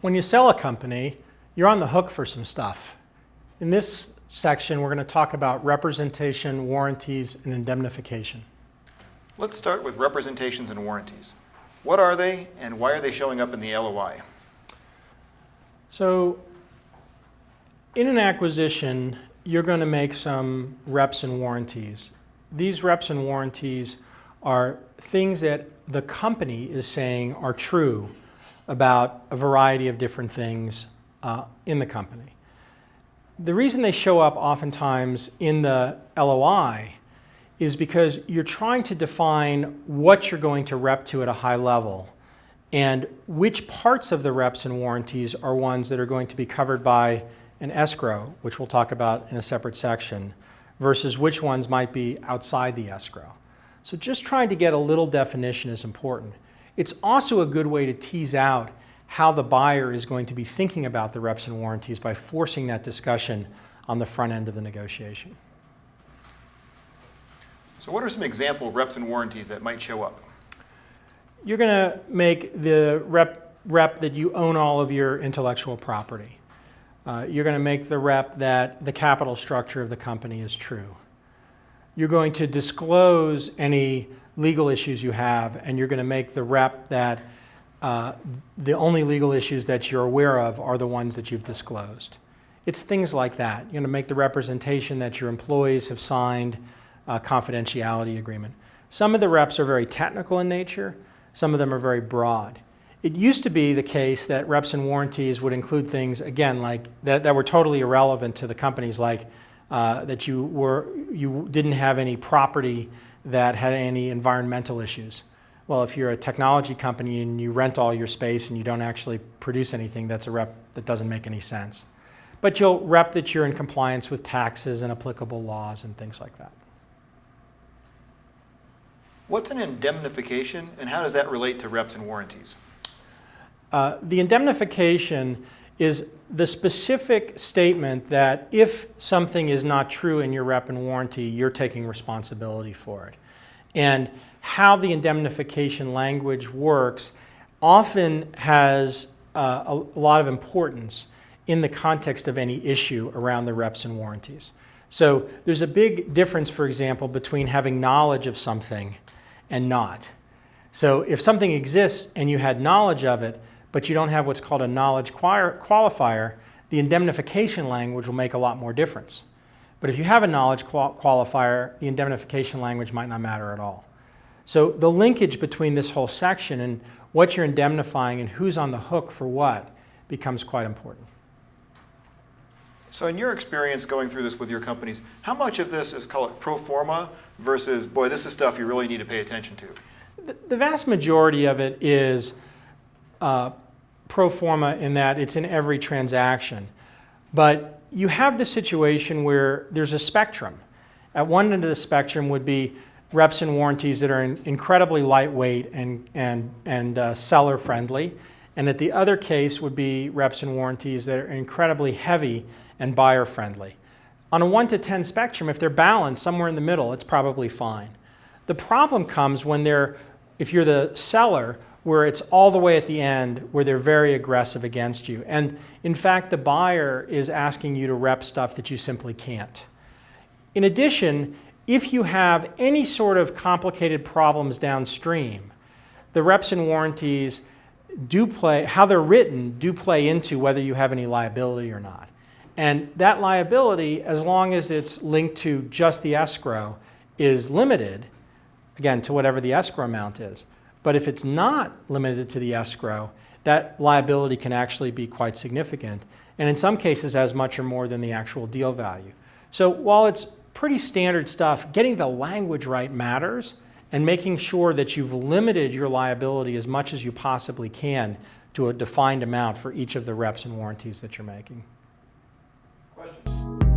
When you sell a company, you're on the hook for some stuff. In this section, we're going to talk about representation, warranties, and indemnification. Let's start with representations and warranties. What are they, and why are they showing up in the LOI? So, in an acquisition, you're going to make some reps and warranties. These reps and warranties are things that the company is saying are true about a variety of different things in the company. The reason they show up oftentimes in the LOI is because you're trying to define what you're going to rep to at a high level and which parts of the reps and warranties are ones that are going to be covered by an escrow, which we'll talk about in a separate section, versus which ones might be outside the escrow. So just trying to get a little definition is important. It's also a good way to tease out how the buyer is going to be thinking about the reps and warranties by forcing that discussion on the front end of the negotiation. So what are some example reps and warranties that might show up? You're going to make the rep that you own all of your intellectual property. You're going to make the rep that the capital structure of the company is true. You're going to disclose any legal issues you have, and you're going to make the rep that the only legal issues that you're aware of are the ones that you've disclosed. It's things like that. You're going to make the representation that your employees have signed a confidentiality agreement. Some of the reps are very technical in nature. Some of them are very broad. It used to be the case that reps and warranties would include things, again, like that were totally irrelevant to the companies, like that you didn't have any property that had any environmental issues. Well, if you're a technology company and you rent all your space and you don't actually produce anything, that's a rep that doesn't make any sense. But you'll rep that you're in compliance with taxes and applicable laws and things like that. What's an indemnification, and how does that relate to reps and warranties? The indemnification is the specific statement that if something is not true in your rep and warranty, you're taking responsibility for it. And how the indemnification language works often has a lot of importance in the context of any issue around the reps and warranties. So there's a big difference, for example, between having knowledge of something and not. So if something exists and you had knowledge of it, but you don't have what's called a knowledge qualifier, the indemnification language will make a lot more difference. But if you have a knowledge qualifier, the indemnification language might not matter at all. So the linkage between this whole section and what you're indemnifying and who's on the hook for what becomes quite important. So in your experience going through this with your companies, how much of this is, call it pro forma, versus, boy, this is stuff you really need to pay attention to? The vast majority of it is pro forma in that it's in every transaction. But you have this situation where there's a spectrum. At one end of the spectrum would be reps and warranties that are incredibly lightweight and seller friendly. And at the other case would be reps and warranties that are incredibly heavy and buyer friendly. On a 1 to 10 spectrum, if they're balanced somewhere in the middle, it's probably fine. The problem comes when if you're the seller, where it's all the way at the end, where they're very aggressive against you. And in fact, the buyer is asking you to rep stuff that you simply can't. In addition, if you have any sort of complicated problems downstream, the reps and warranties how they're written do play into whether you have any liability or not. And that liability, as long as it's linked to just the escrow, is limited, again, to whatever the escrow amount is. But if it's not limited to the escrow, that liability can actually be quite significant, and in some cases as much or more than the actual deal value. So while it's pretty standard stuff, getting the language right matters, and making sure that you've limited your liability as much as you possibly can to a defined amount for each of the reps and warranties that you're making. Questions?